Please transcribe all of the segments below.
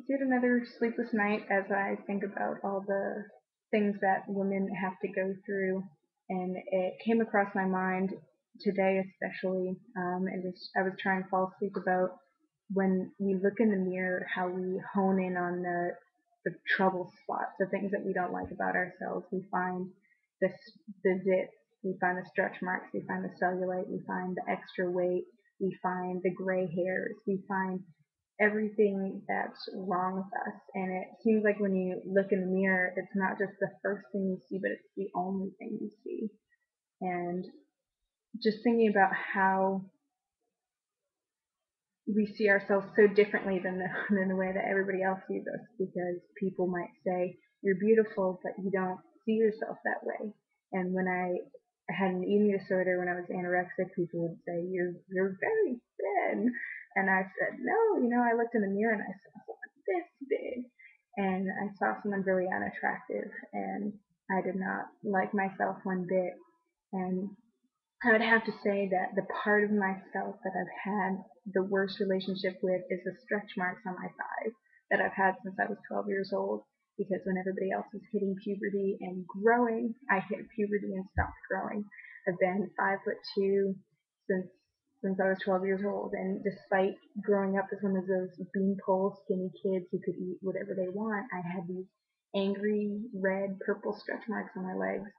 yet another sleepless night as I think about all the things that women have to go through, and it came across my mind today especially, and just I was trying to fall asleep about when we look in the mirror, how we hone in on the trouble spots, the things that we don't like about ourselves. We find the the zits, we find the stretch marks, we find the cellulite, we find the extra weight, we find the gray hairs, we find everything that's wrong with us. And it seems like when you look in the mirror, it's not just the first thing you see, but it's the only thing you see. And just thinking about how we see ourselves so differently than than the way that everybody else sees us, because people might say, you're beautiful, but you don't see yourself that way. And when I had an eating disorder, when I was anorexic, people would say, you're very thin. And I said, no, I looked in the mirror and I saw someone this big. And I saw someone really unattractive. And I did not like myself one bit. And I would have to say that the part of myself that I've had the worst relationship with is the stretch marks on my thighs that I've had since I was 12 years old. Because when everybody else was hitting puberty and growing, I hit puberty and stopped growing. I've been 5'2" since since I was 12 years old, and despite growing up as one of those beanpole skinny kids who could eat whatever they want, I had these angry red purple stretch marks on my legs,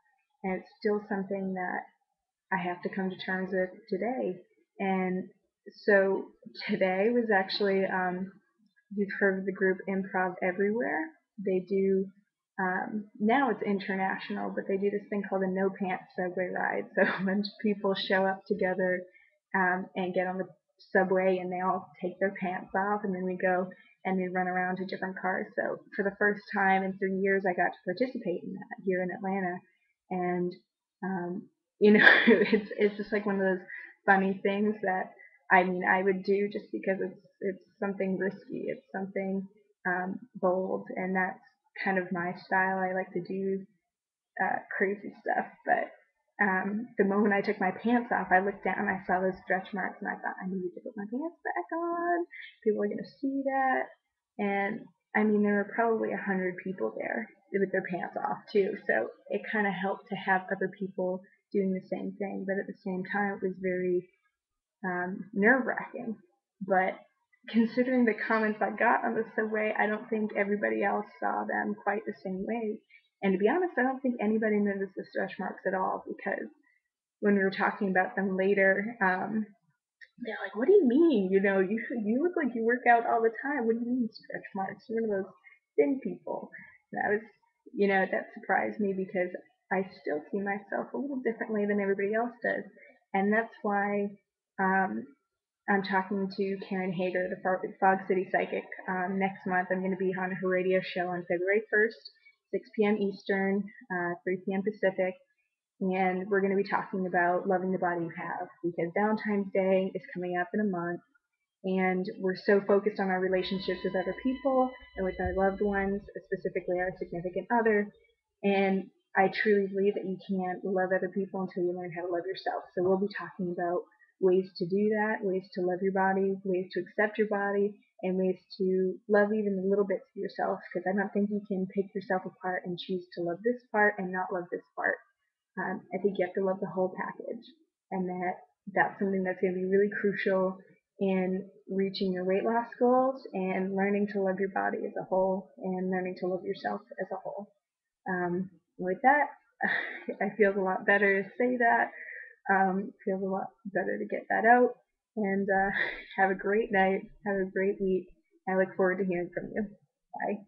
and it's still something that I have to come to terms with today. And so today was actually, you've heard of the group Improv Everywhere. They do, now it's international, but they do this thing called a no pants subway ride. So a bunch of people show up together and get on the subway, and they all take their pants off, and then we go and we run around to different cars. So for the first time in 3 years, I got to participate in that here in Atlanta. And um, it's just like one of those funny things that I mean I would do just because it's something risky, it's something bold, and that's kind of my style. I like to do crazy stuff, but the moment I took my pants off, I looked down and I saw those stretch marks, and I thought I need to put my pants back on. People are gonna see that, and I mean there were probably 100 people there with their pants off too, so it kind of helped to have other people doing the same thing, but at the same time it was very nerve-wracking. But considering the comments I got on the subway, I don't think everybody else saw them quite the same way. And to be honest, I don't think anybody noticed the stretch marks at all, because when we were talking about them later, they're like, "What do you mean? You look like you work out all the time. What do you mean stretch marks? You're one of those thin people." And that was, that surprised me, because I still see myself a little differently than everybody else does, and that's why um, I'm talking to Karen Hager, the Fog City Psychic, next month. I'm going to be on her radio show on February 1st, 6 p.m. Eastern, 3 p.m. Pacific, and we're going to be talking about loving the body you have, because Valentine's Day is coming up in a month, and we're so focused on our relationships with other people and with our loved ones, specifically our significant other. And I truly believe that you can't love other people until you learn how to love yourself. So we'll be talking about ways to do that, ways to love your body, ways to accept your body, and ways to love even the little bits of yourself, because I don't think you can pick yourself apart and choose to love this part and not love this part. I think you have to love the whole package, and that's something that's going to be really crucial in reaching your weight loss goals and learning to love your body as a whole and learning to love yourself as a whole. With that, I feel a lot better to say that. Feels a lot better to get that out. And have a great night. Have a great week. I look forward to hearing from you. Bye.